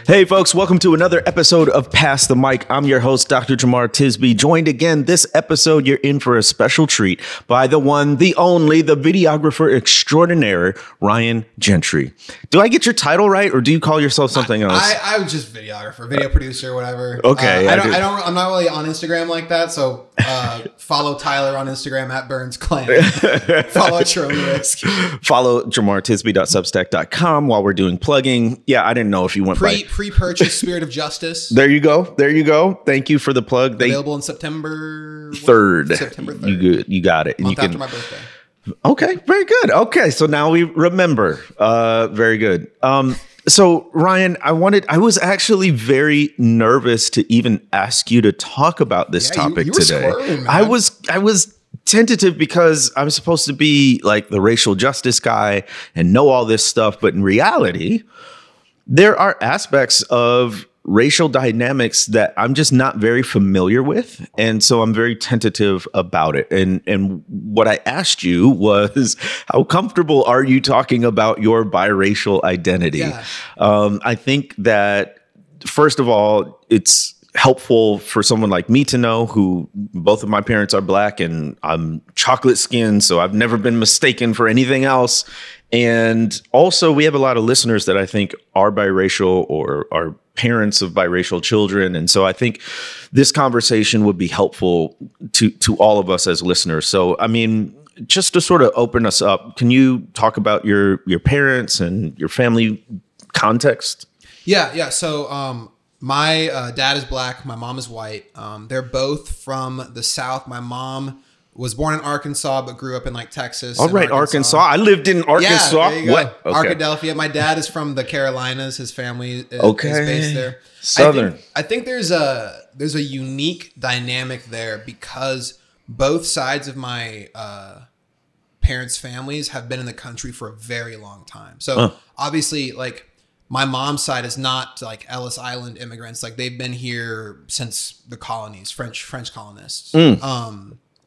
Hey folks, welcome to another episode of Pass the Mic. I'm your host, Dr. Jemar Tisby. Joined again this episode, you're in for a special treat by the one, the only, the videographer extraordinaire, Ryan Gentry. Do I get your title right, or do you call yourself something else? I was just videographer, video producer, whatever. Okay. I'm not really on Instagram like that, so follow Tyler on Instagram at Burns Clan. Follow at your own risk. Follow JemarTisby.substack.com while we're doing plugging. Yeah, I didn't know if you went pre-purchase Spirit of Justice. There you go. There you go. Thank you for the plug. Available on September 3rd. September 3rd. You got it. Month after my birthday. Okay, very good. Okay, so now we remember. Very good. So Ryan, I was actually very nervous to even ask you to talk about this topic you were today. squirming, man. I was tentative because I'm supposed to be like the racial justice guy and know all this stuff, but in reality, there are aspects of racial dynamics that I'm just not very familiar with. And so I'm very tentative about it. And what I asked you was, how comfortable are you talking about your biracial identity? Yeah. I think that, first of all, it's helpful for someone like me to know, who both of my parents are Black and I'm chocolate skinned, so I've never been mistaken for anything else. And also, we have a lot of listeners that I think are biracial or are parents of biracial children. And so I think this conversation would be helpful to all of us as listeners. So, I mean, just to sort of open us up, can you talk about your parents and your family context? Yeah. So my dad is Black. My mom is white. They're both from the South. My mom was born in Arkansas, but grew up in like Texas. All right, Arkansas. I lived in Arkansas. Yeah, there you go. What? Okay. Arkadelphia. My dad is from the Carolinas. His family is based there. Southern. I think there's a unique dynamic there because both sides of my parents' families have been in the country for a very long time. So obviously, like, my mom's side is not like Ellis Island immigrants. Like, they've been here since the colonies, French colonists.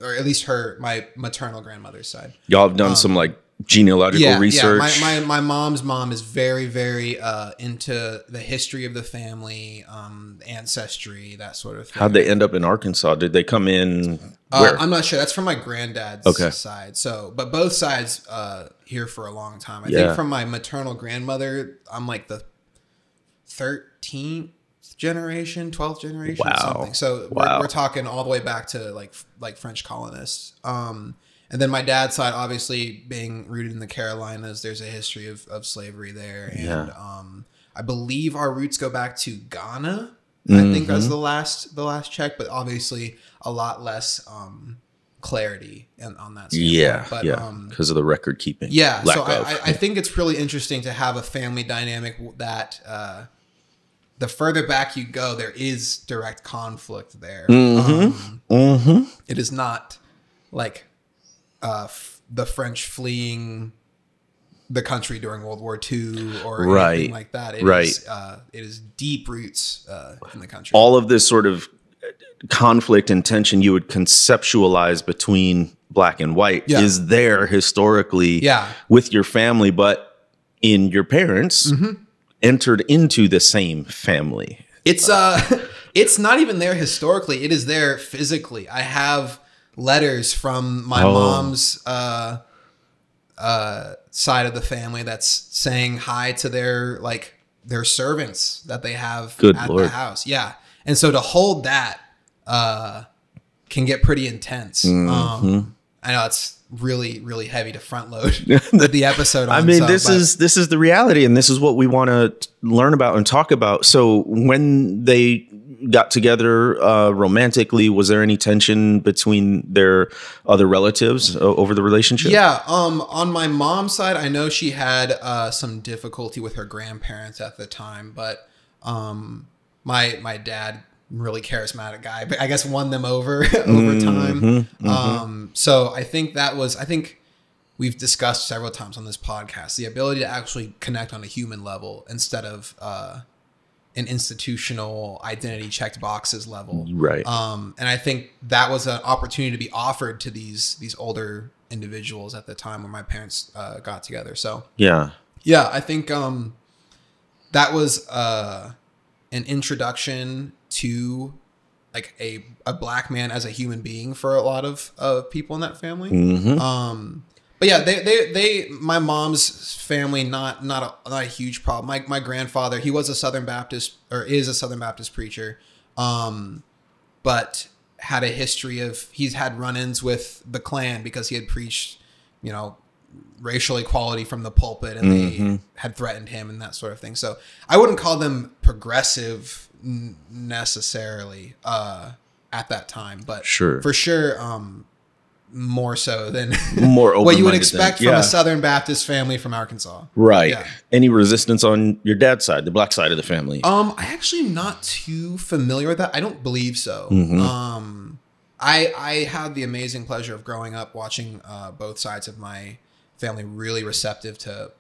Or at least my maternal grandmother's side. Y'all have done some like genealogical research. Yeah. My mom's mom is very, very into the history of the family, ancestry, that sort of thing. How'd they end up in Arkansas? Did they come in? Where? I'm not sure. That's from my granddad's side. So, but both sides here for a long time. I think from my maternal grandmother, I'm like the 13th generation, 12th generation, something. So we're talking all the way back to like French colonists. And then my dad's side, obviously being rooted in the Carolinas, there's a history of slavery there. And I believe our roots go back to Ghana. I think that's the last check, but obviously a lot less clarity on that standpoint. Because of the record keeping. Yeah. So I think it's really interesting to have a family dynamic that the further back you go, there is direct conflict there. It is not like the French fleeing the country during World War II or anything like that. It is deep roots in the country. All of this sort of conflict and tension you would conceptualize between Black and white is there historically with your family, but in your parents entered into the same family. It's not even there historically. It is there physically. I have letters from my mom's side of the family that's saying hi to their servants that they have the house. Yeah. And so to hold that can get pretty intense. I know it's really, really heavy to front load the episode on. I mean, this is the reality, and this is what we want to learn about and talk about. So when they got together romantically, was there any tension between their other relatives over the relationship? Yeah. On my mom's side, I know she had some difficulty with her grandparents at the time, but my dad, really charismatic guy, but I guess won them over time. So I think we've discussed several times on this podcast the ability to actually connect on a human level instead of an institutional identity checked boxes level. Right. And I think that was an opportunity to be offered to these older individuals at the time when my parents got together. So yeah, I think that was an introduction to like a black man as a human being for a lot of people in that family. But yeah, my mom's family, not a huge problem. My grandfather, he was a Southern Baptist, or is a Southern Baptist preacher, but had a history of, he's had run-ins with the Klan because he had preached, you know, racial equality from the pulpit, and they had threatened him and that sort of thing. So I wouldn't call them progressive necessarily at that time, but for sure, more so than more what you would expect from a Southern Baptist family from Arkansas. Right. Yeah. Any resistance on your dad's side, the black side of the family? I actually am not too familiar with that. I don't believe so. I had the amazing pleasure of growing up watching both sides of my family really receptive to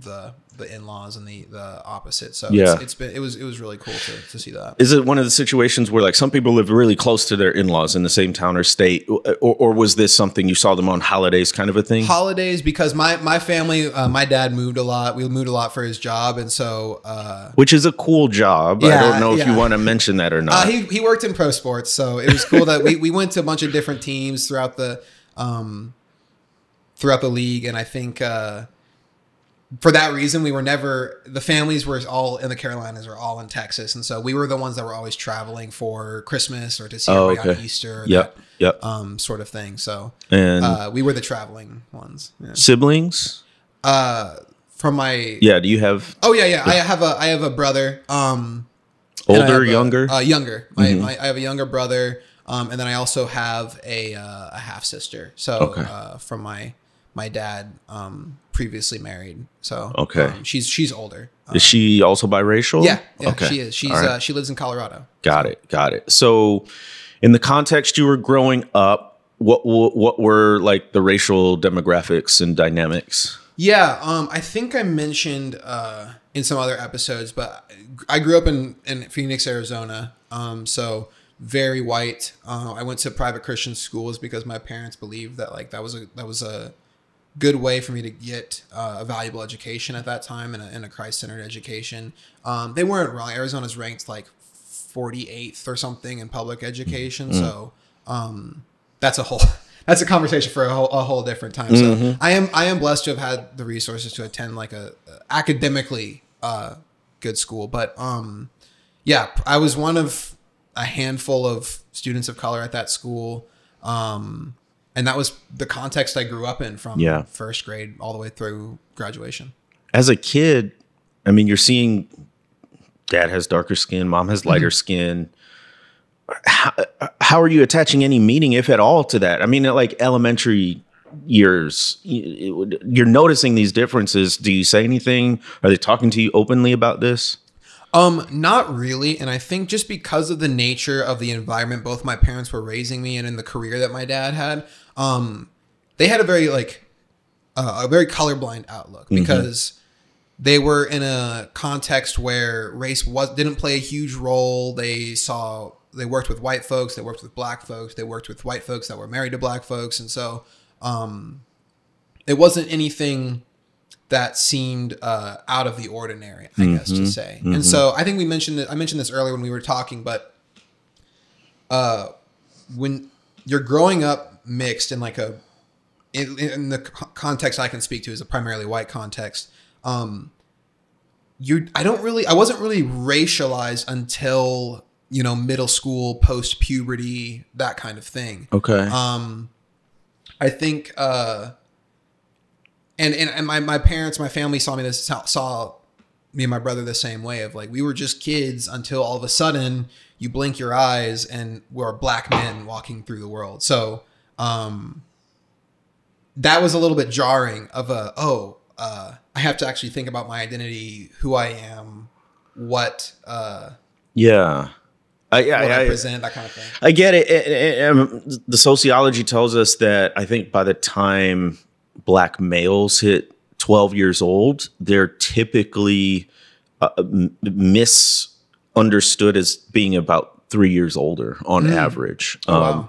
the in-laws and the opposite. So it was really cool to see that. Is it one of the situations where like some people live really close to their in-laws in the same town or state, or was this something you saw them on holidays kind of a thing? Holidays, because my family, my dad moved a lot. We moved a lot for his job, and so which is a cool job. I don't know if you want to mention that or not. He worked in pro sports, so it was cool that we went to a bunch of different teams throughout the league, and I think for that reason, we were never, the families were all in the Carolinas or all in Texas. And so we were the ones that were always traveling for Christmas or to see everybody on Easter, sort of thing. So we were the traveling ones. Yeah. Siblings? From my... Yeah, do you have... Oh, yeah. I have a brother. Older, younger? Younger. I have a younger brother. And then I also have a half sister. So from my dad, previously married. So she's older. Is she also biracial? Yeah, she is. She lives in Colorado. Got it. So in the context you were growing up, what were like the racial demographics and dynamics? Yeah, I think I mentioned in some other episodes, but I grew up in Phoenix, Arizona. So very white. I went to private Christian schools because my parents believed that like that was a good way for me to get a valuable education at that time, and a Christ-centered education. They weren't wrong. Arizona's ranked like 48th or something in public education. So that's a conversation for a whole different time. So I am blessed to have had the resources to attend like a academically good school. But I was one of a handful of students of color at that school. And that was the context I grew up in from first grade all the way through graduation. As a kid, I mean, you're seeing dad has darker skin, mom has lighter skin. How are you attaching any meaning, if at all, to that? I mean, at like elementary years, you're noticing these differences. Do you say anything? Are they talking to you openly about this? Not really. And I think just because of the nature of the environment both my parents were raising me in the career that my dad had, they had a very colorblind outlook because they were in a context where race didn't play a huge role. They worked with white folks, they worked with black folks, they worked with white folks that were married to black folks. And so, it wasn't anything that seemed out of the ordinary, I guess to say. And so I think I mentioned this earlier when we were talking, but when you're growing up mixed in like in the context I can speak to is a primarily white context, I wasn't really racialized until, you know, middle school, post puberty, that kind of thing. Okay. I think and my parents, my family saw me and my brother the same way of like, we were just kids until all of a sudden you blink your eyes and we're black men walking through the world. So, that was a little bit jarring of I have to actually think about my identity, who I am, what I present, that kind of thing. I get it. The sociology tells us that I think by the time black males hit 12 years old, they're typically misunderstood as being about 3 years older on average,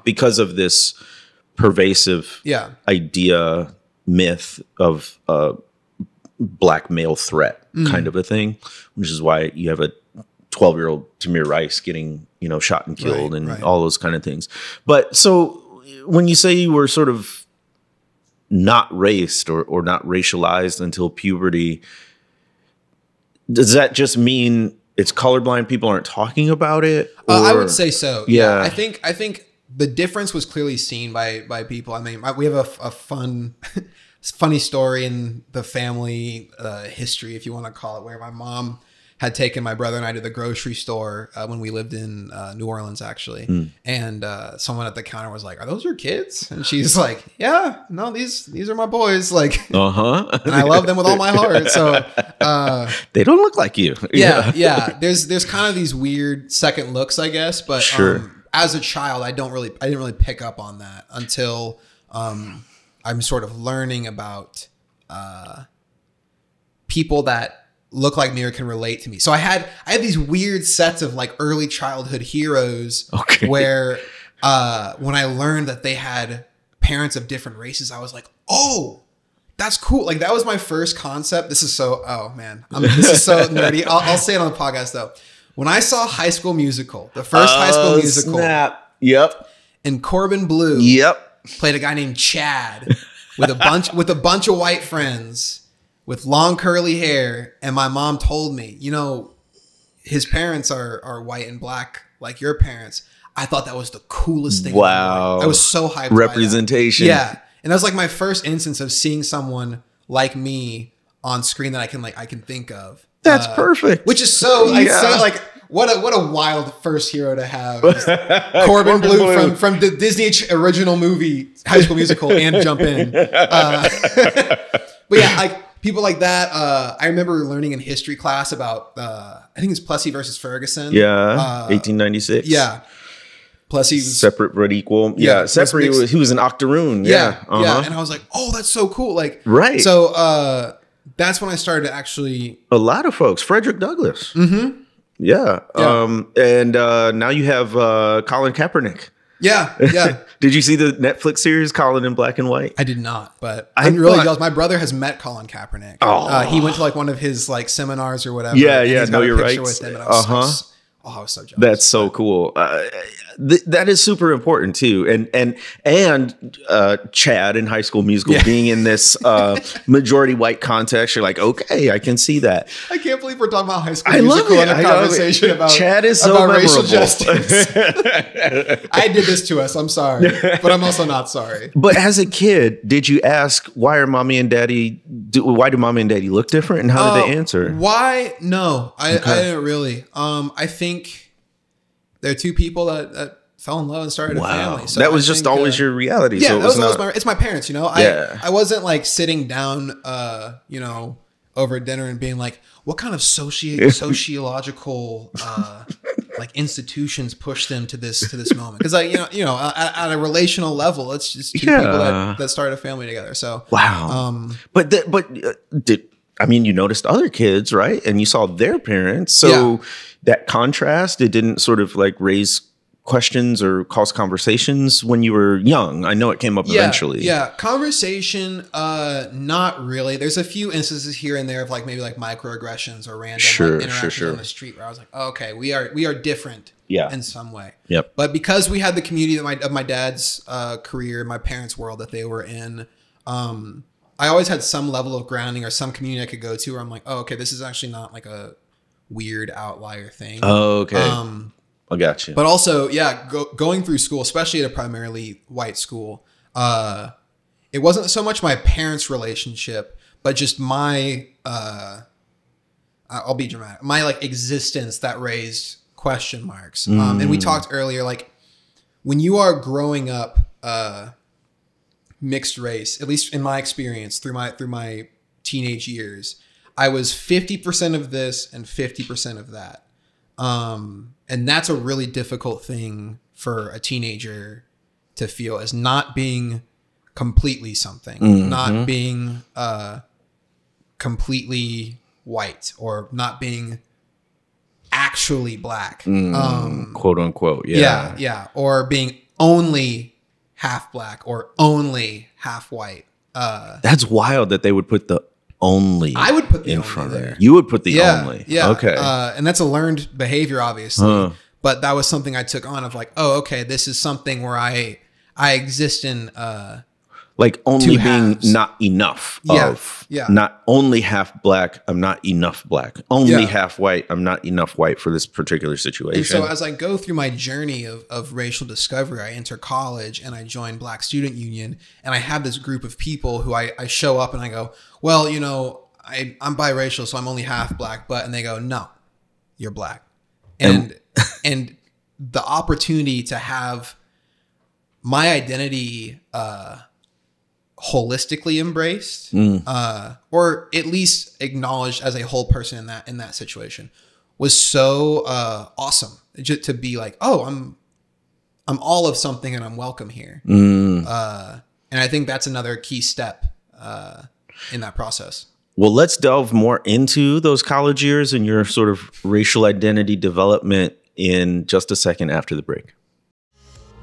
because of this pervasive idea, myth of black male threat kind of a thing, which is why you have a 12-year-old Tamir Rice getting, shot and killed and all those kind of things. But so when you say you were sort of not raced or not racialized until puberty, does that just mean it's colorblind people aren't talking about it? I would say so. Yeah. I think the difference was clearly seen by people. I mean, we have a funny story in the family history, if you want to call it, where my mom had taken my brother and I to the grocery store when we lived in New Orleans, actually. And someone at the counter was like, "Are those your kids?" And she's like, "Yeah, no, these are my boys." Like, and I love them with all my heart. So they don't look like you. Yeah. There's kind of these weird second looks, I guess. But as a child, I didn't really pick up on that until I'm sort of learning about people that look like me or can relate to me. So I had these weird sets of like early childhood heroes where when I learned that they had parents of different races, I was like, oh, that's cool. Like that was my first concept. This is so, this is so nerdy. I'll say it on the podcast though. When I saw High School Musical, the first High School Musical. Snap. Yep. And Corbin Bleu. Yep. Played a guy named Chad with a bunch of white friends with long curly hair, and my mom told me, his parents are white and black like your parents. I thought that was the coolest thing. Wow. I was so hyped. Representation. Yeah. And that was like my first instance of seeing someone like me on screen that I can think of. That's perfect. Which is so like what a wild first hero to have. Corbin Bleu from the Disney original movie High School Musical and jump in. But yeah, like people like that. I remember learning in history class about I think it's Plessy versus Ferguson. Yeah, 1896. Yeah, Plessy was separate but equal. Yeah, separate. He was an octoroon. Yeah, yeah. And I was like, oh, that's so cool. Like, right. So that's when I started to actually. A lot of folks. Frederick Douglass. Mm-hmm. Yeah. And now you have Colin Kaepernick. Yeah. Did you see the Netflix series Colin in Black and White? I did not, but I'm really jealous. My brother has met Colin Kaepernick. Oh. He went to like one of his like seminars or whatever. Yeah. No, you're right. With him, and I was I was so jealous. That's so cool. That is super important too. And Chad in High School Musical being in this majority white context, you're like, okay, I can see that. I can't believe we're talking about High School Musical in a conversation about Chad is so about racial justice. I did this to us. I'm sorry, but I'm also not sorry. But as a kid, did you ask why do mommy and daddy look different, and how did they answer? Why? No, I didn't really. I think there are two people that fell in love and started a family. So that was just always your reality. Yeah, so it was it's my parents, I wasn't like sitting down, over dinner and being like, what kind of sociological like institutions push them to this moment? Because at a relational level, it's just two people that start a family together. So wow. You noticed other kids, right? And you saw their parents. So that contrast, it didn't sort of like raise questions or cause conversations when you were young. I know it came up eventually. Yeah. Conversation, not really. There's a few instances here and there of like maybe like microaggressions or random interactions on the street where I was like, oh, okay, we are different in some way. Yep. But because we had the community of my dad's career, my parents' world that they were in, I always had some level of grounding or some community I could go to where I'm like, oh, okay, this is actually not like a weird outlier thing. Oh, okay. I got you. But also, going through school, especially at a primarily white school, it wasn't so much my parents' relationship, but just my, I'll be dramatic, my like existence that raised question marks. And we talked earlier, like when you are growing up, mixed race, at least in my experience through my teenage years, I was 50% of this and 50% of that. And that's a really difficult thing for a teenager to feel, as not being completely something, not being completely white, or not being actually black, quote unquote. Yeah. Or being only half black or only half white. That's wild that they would put the only. I would put the in only front there. of it. You would put the only. Yeah. Okay. And that's a learned behavior, obviously. But that was something I took on of like, oh, okay, this is something where I exist in like only being not enough not only half black, I'm not enough black. Only half white, I'm not enough white for this particular situation. And so as I go through my journey of racial discovery, I enter college and I join Black Student Union, and I have this group of people who I show up and I go, well, you know, I'm biracial, so I'm only half black, and they go, no, you're black. And the opportunity to have my identity holistically embraced, or at least acknowledged as a whole person in that situation, was so awesome. Just to be like, oh, I'm all of something and I'm welcome here. And I think that's another key step in that process. Well, let's delve more into those college years and your sort of racial identity development in just a second after the break.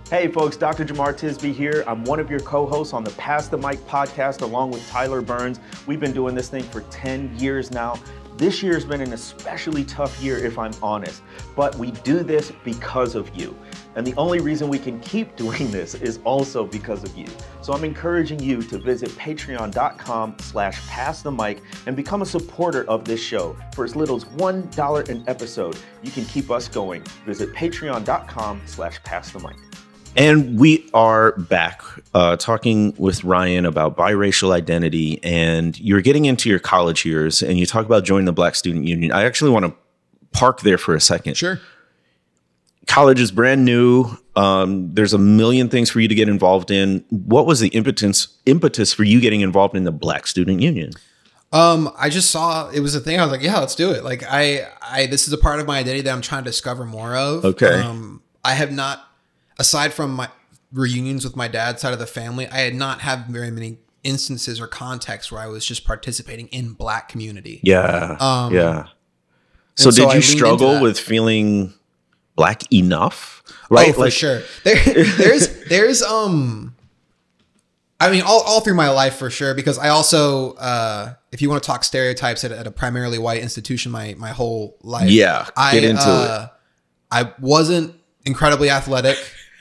Hey folks, Dr. Jemar Tisby here. I'm one of your co-hosts on the Pass the Mic podcast along with Tyler Burns. We've been doing this thing for 10 years now. This year's been an especially tough year, if I'm honest, but we do this because of you. And the only reason we can keep doing this is also because of you. So I'm encouraging you to visit patreon.com/passthemic and become a supporter of this show. For as little as $1 an episode, you can keep us going. Visit patreon.com/passthemic. And we are back talking with Ryan about biracial identity, and you're getting into your college years and you talk about joining the Black Student Union. I actually want to park there for a second. Sure. College is brand new. There's a million things for you to get involved in. What was the impetus for you getting involved in the Black Student Union? I just saw it was a thing. I was like, yeah, let's do it. Like this is a part of my identity that I'm trying to discover more of. Okay. I have not, aside from my reunions with my dad's side of the family, I had not had very many instances or contexts where I was just participating in Black community. Yeah. Yeah. So did you struggle with feeling Black enough? Right. Oh, for sure. There's I mean, all through my life for sure, because I also, if you want to talk stereotypes at a primarily white institution, my whole life. Yeah. Get into it. I wasn't incredibly athletic.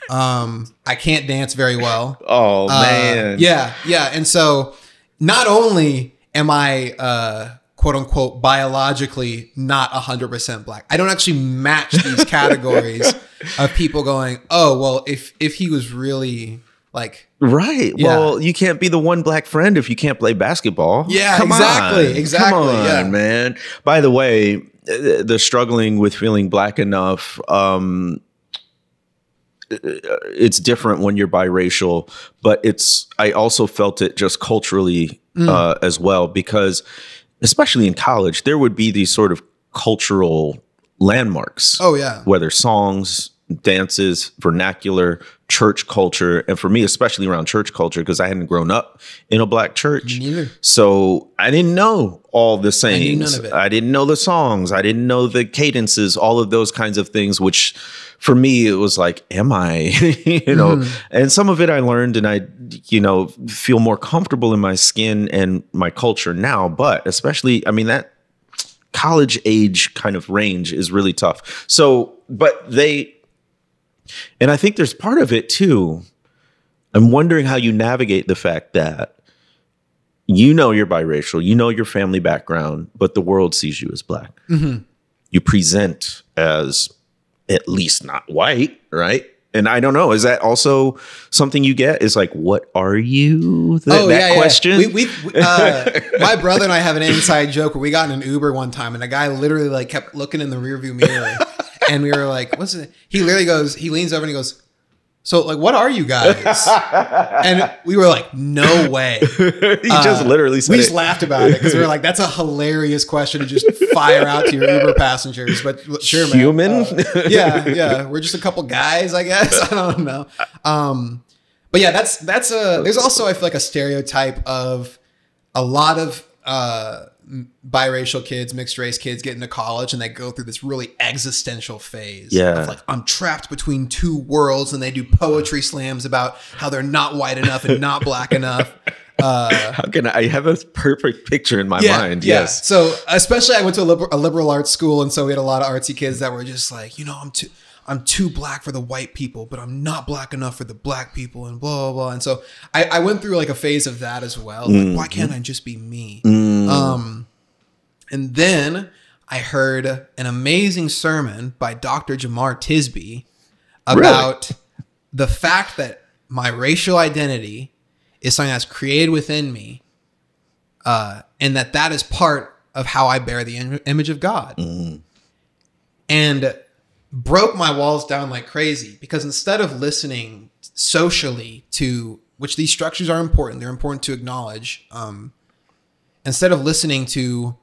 I can't dance very well. Oh man. Yeah. And so not only am I, quote unquote, biologically not 100% Black, I don't actually match these categories of people going, oh, well, if he was really like, right. Yeah. Well, you can't be the one Black friend if you can't play basketball. Yeah, Come exactly. on. Exactly. Come on, yeah. man. By the way, the struggling with feeling Black enough, it's different when you're biracial, but I also felt it just culturally as well, because especially in college, there would be these sort of cultural landmarks. Oh yeah. Whether songs, dances, vernacular, church culture. And for me, especially around church culture, because I hadn't grown up in a Black church. Me neither. So I didn't know all the sayings. I knew none of it. I didn't know the songs. I didn't know the cadences, all of those kinds of things, which for me, it was like, am I, and some of it I learned, and I, feel more comfortable in my skin and my culture now. But especially, I mean, that college age kind of range is really tough. So, and I think there's part of it too. I'm wondering how you navigate the fact that you're biracial, your family background, but the world sees you as Black. Mm-hmm. You present as at least not white, right? And I don't know, is that also something you get? Is like, what are you? That question? Yeah. My brother and I have an inside joke where we got in an Uber one time and a guy literally like kept looking in the rearview mirror and we were like, what's it? He literally goes, he leans over and he goes, so like, what are you guys? And we were like, no way. He just literally said we just laughed about it because we were like, that's a hilarious question to just fire out to your Uber passengers. But sure, man. Human? Yeah. We're just a couple guys, I guess. I don't know. But yeah, there's also, I feel like, a stereotype of a lot of biracial kids, mixed race kids get into college and they go through this really existential phase of like, I'm trapped between two worlds, and they do poetry slams about how they're not white enough and not Black enough. How can I have a perfect picture in my mind? Yeah. Yes. So especially I went to a liberal arts school. And so we had a lot of artsy kids that were just like, I'm too black for the white people, but I'm not black enough for the black people and blah, blah, blah. And so I went through like a phase of that as well. Like, why can't I just be me? And then I heard an amazing sermon by Dr. Jemar Tisby about the fact that my racial identity is something that's created within me, and that is part of how I bear the image of God. And broke my walls down like crazy, because instead of listening socially to, which these structures are important, they're important to acknowledge, instead of listening to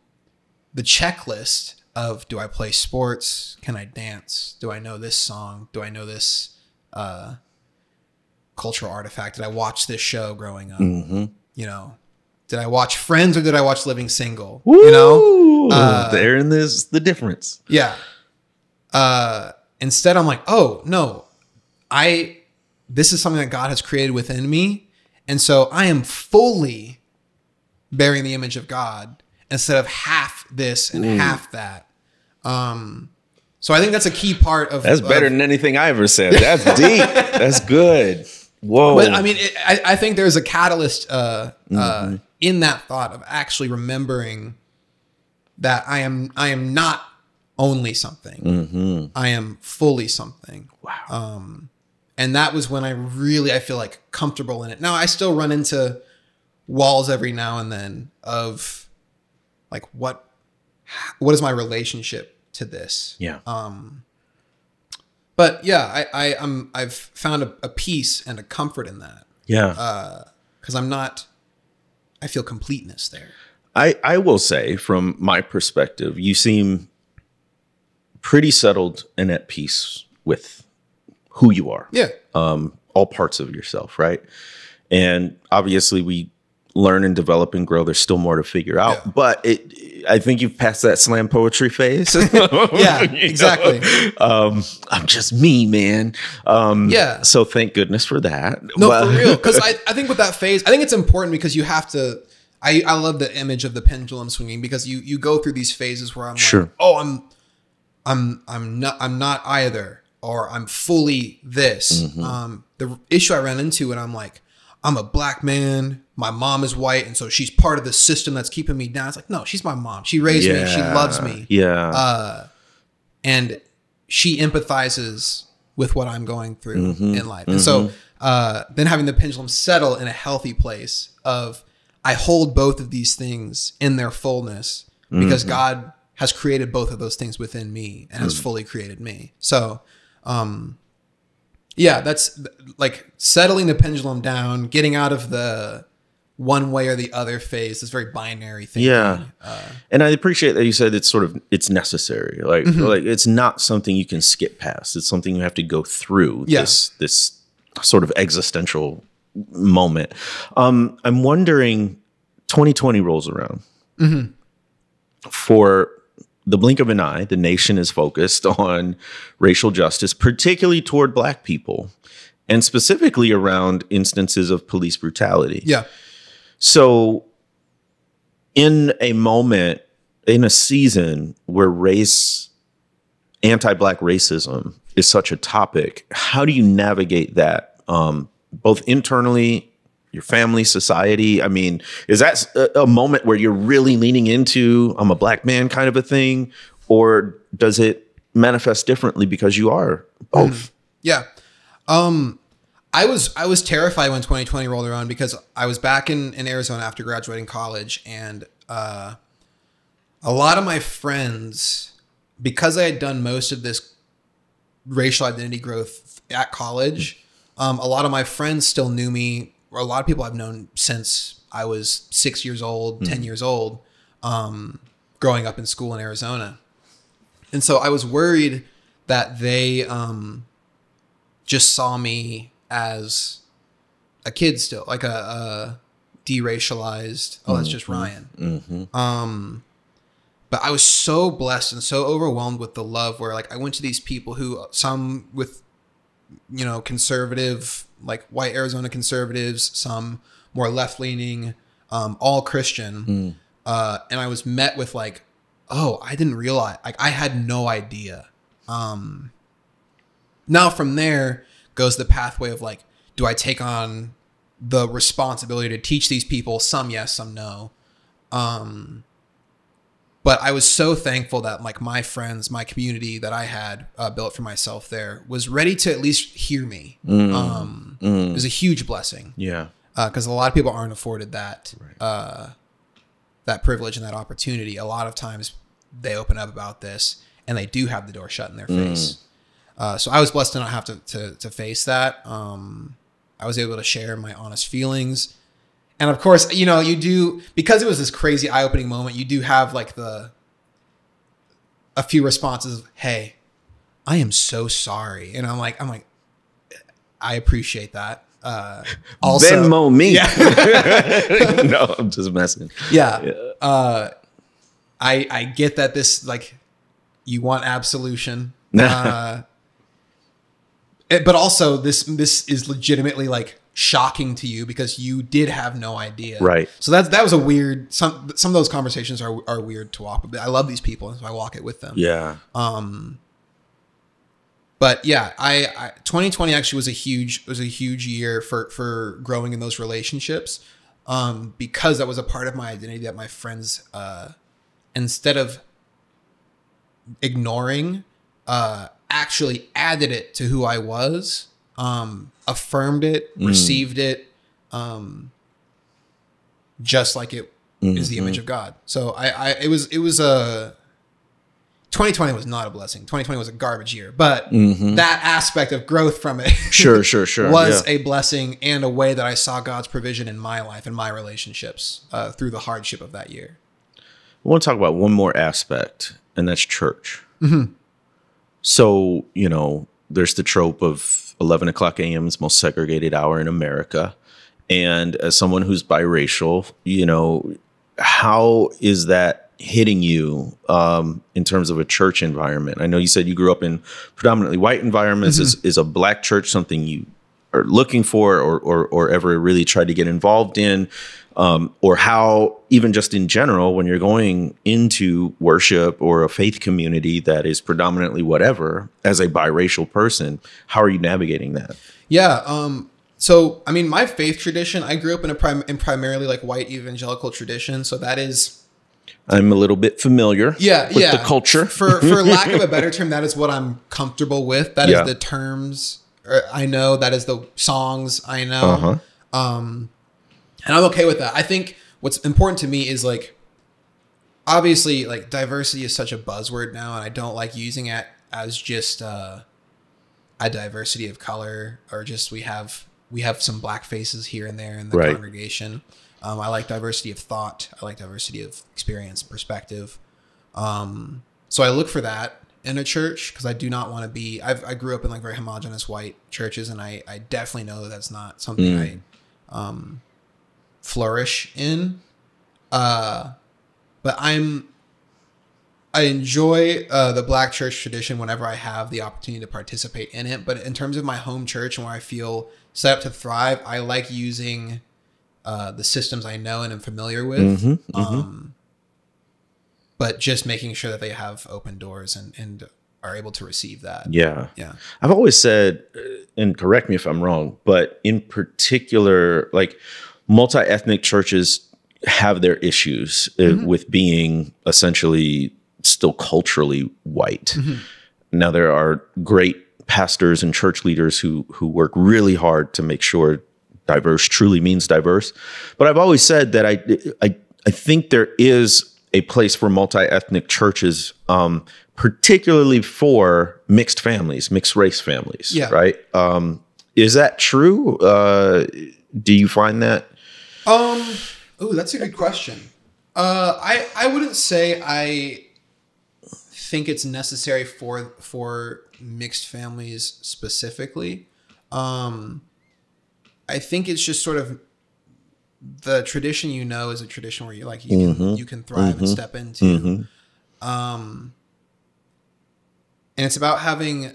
the checklist of, do I play sports? Can I dance? Do I know this song? Do I know this cultural artifact? Did I watch this show growing up? Did I watch Friends or did I watch Living Single? Woo! Therein is the difference. Yeah. Instead, I'm like, oh no, this is something that God has created within me. And so I am fully bearing the image of God instead of half this and half that. So I think that's a key part of, that's better than anything I ever said. That's deep. That's good. Whoa. But I mean, I think there's a catalyst, in that thought of actually remembering that I am not only something. I am fully something. Wow. And that was when I feel like comfortable in it. Now I still run into walls every now and then of like, what is my relationship to this? Yeah. But yeah, I've found a peace and a comfort in that. Yeah. Cause I feel completeness there. I will say, from my perspective, you seem pretty settled and at peace with who you are. Yeah. All parts of yourself, right? And obviously we learn and develop and grow. There's still more to figure out. Yeah. But I think you've passed that slam poetry phase. Yeah, exactly. I'm just me, man. Yeah. So thank goodness for that. No, for real. Because I think with that phase, I think it's important because you have to, I love the image of the pendulum swinging, because you go through these phases where I'm like, oh, I'm not either, or I'm fully this. The issue I ran into when I'm like, I'm a black man, my mom is white, and so she's part of the system that's keeping me down. It's like, no, she's my mom. She raised me. She loves me. Yeah. And she empathizes with what I'm going through in life. And so then having the pendulum settle in a healthy place of, I hold both of these things in their fullness because God has created both of those things within me and has fully created me. So, yeah, that's like settling the pendulum down, getting out of the one way or the other phase, this very binary thing. Yeah. And I appreciate that you said it's necessary. Like, like it's not something you can skip past. It's something you have to go through. Yeah. This sort of existential moment. I'm wondering, 2020 rolls around. For the blink of an eye, the nation is focused on racial justice, particularly toward black people, and specifically around instances of police brutality. Yeah. So in a moment, in a season where anti-black racism is such a topic, how do you navigate that, both internally, your family, society? I mean, is that a moment where you're really leaning into, I'm a black man kind of a thing, or does it manifest differently because you are both? Yeah. I was terrified when 2020 rolled around because I was back in Arizona after graduating college, and a lot of my friends, because I had done most of this racial identity growth at college, a lot of my friends still knew me. Or a lot of people I've known since I was 6 years old, 10 years old, growing up in school in Arizona. And so I was worried that they just saw me as a kid still, like a deracialized, that's just Ryan. But I was so blessed and so overwhelmed with the love where, like, I went to these people who, some with, conservative, like white Arizona conservatives, some more left leaning, all Christian. And I was met with like, oh, I didn't realize, like I had no idea. Now from there goes the pathway of like, do I take on the responsibility to teach these people? Some yes, some no. But I was so thankful that like my friends, my community that I had built for myself there was ready to at least hear me. It was a huge blessing. Yeah. Because a lot of people aren't afforded that, that privilege and that opportunity. A lot of times they open up about this and they do have the door shut in their face. So I was blessed to not have to face that. I was able to share my honest feelings. And of course, you know, you do, because it was this crazy eye-opening moment, you do have like a few responses of, hey, I am so sorry. And I'm like, I appreciate that. Also, Venmo me. Yeah. No, I'm just messing. Yeah. I get that this, like, you want absolution. But also this is legitimately like shocking to you because you did have no idea. Right. So that was a weird, some of those conversations are weird to walk with. I love these people and so I walk it with them. Yeah. But yeah, I 2020 actually was a huge year for growing in those relationships. Because that was a part of my identity that my friends, instead of ignoring, actually added it to who I was, affirmed it, received it, just like it is the image of God. So it was 2020 was not a blessing. 2020 was a garbage year, but that aspect of growth from it sure was a blessing and a way that I saw God's provision in my life and my relationships through the hardship of that year. I want to talk about one more aspect, and that's church. So, you know, there's the trope of 11 o'clock a.m. is most segregated hour in America. And as someone who's biracial, you know, how is that hitting you in terms of a church environment? I know you said you grew up in predominantly white environments. Is a black church something you are looking for or ever really tried to get involved in? Or how, even just in general, when you're going into worship or a faith community that is predominantly whatever, as a biracial person, how are you navigating that? Yeah. So, I mean, my faith tradition, I grew up in primarily like white evangelical tradition. So that is, I'm a little bit familiar with the culture. For lack of a better term, that is what I'm comfortable with. That is the terms I know. That is the songs I know. And I'm okay with that. I think what's important to me is like, obviously like diversity is such a buzzword now, and I don't like using it as just a diversity of color or just we have some black faces here and there in the congregation. I like diversity of thought. I like diversity of experience, perspective. So I look for that in a church because I do not want to be, I grew up in like very homogenous white churches, and I definitely know that's not something I flourish in. But I enjoy the black church tradition whenever I have the opportunity to participate in it. But in terms of my home church and where I feel set up to thrive, I like using the systems I know and am familiar with. But just making sure that they have open doors and are able to receive that. Yeah. I've always said, and correct me if I'm wrong, but in particular, like multi-ethnic churches have their issues with being essentially still culturally white. Now, there are great pastors and church leaders who work really hard to make sure diverse truly means diverse. But I've always said that I think there is a place for multi-ethnic churches, particularly for mixed families, mixed race families, right? Is that true? Do you find that? Oh, that's a good question. I wouldn't say I think it's necessary for mixed families specifically. I think it's just sort of the tradition, is a tradition where you can thrive and step into. And it's about having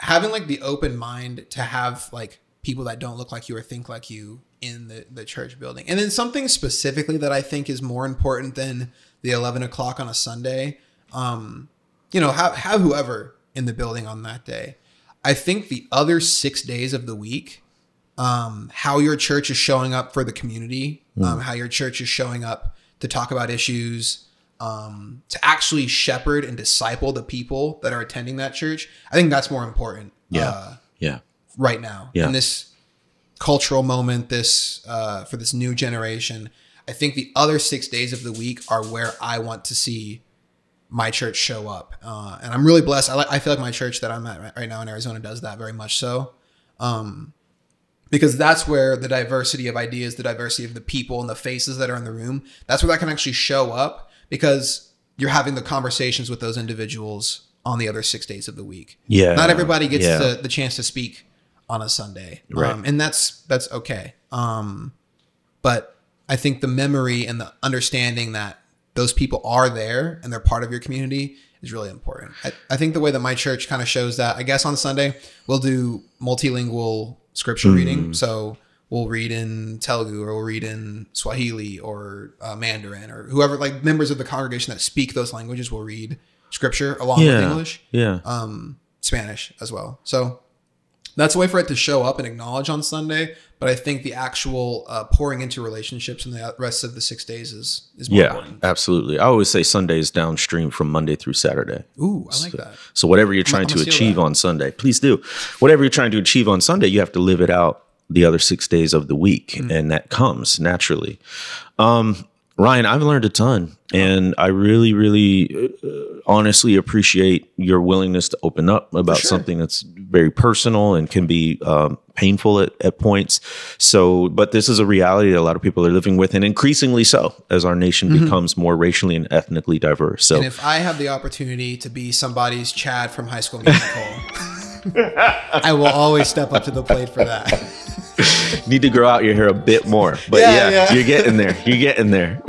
like the open mind to have like people that don't look like you or think like you in the church building. And then something specifically that I think is more important than the 11 o'clock on a Sunday, have whoever in the building on that day. I think the other 6 days of the week, how your church is showing up for the community, how your church is showing up to talk about issues, to actually shepherd and disciple the people that are attending that church. I think that's more important. Right now in this cultural moment, for this new generation. I think the other 6 days of the week are where I want to see my church show up. And I'm really blessed. I feel like my church that I'm at right now in Arizona does that very much so. Because that's where the diversity of ideas, the diversity of the people and the faces that are in the room, that's where that can actually show up, because you're having the conversations with those individuals on the other 6 days of the week. Yeah. Not everybody gets the chance to speak on a Sunday. Right. And that's okay. But I think the memory and the understanding that those people are there and they're part of your community is really important. I think the way that my church kind of shows that, I guess on Sunday, we'll do multilingual scripture reading. So we'll read in Telugu, or we'll read in Swahili or Mandarin, or whoever, like members of the congregation that speak those languages will read scripture along with English. Spanish as well. So that's a way for it to show up and acknowledge on Sunday. But I think the actual pouring into relationships in the rest of the 6 days is more important. Yeah, absolutely. I always say Sunday is downstream from Monday through Saturday. Ooh, I like that. So whatever you're trying to achieve on Sunday, please do. Whatever you're trying to achieve on Sunday, you have to live it out the other 6 days of the week. And that comes naturally. Ryan, I've learned a ton, and I really, really honestly appreciate your willingness to open up about something that's very personal and can be painful at points. So, but this is a reality that a lot of people are living with, and increasingly so as our nation becomes more racially and ethnically diverse. So, and if I have the opportunity to be somebody's Chad from High School Musical, I will always step up to the plate for that. Need to grow out your hair a bit more, but you're getting there. You're getting there.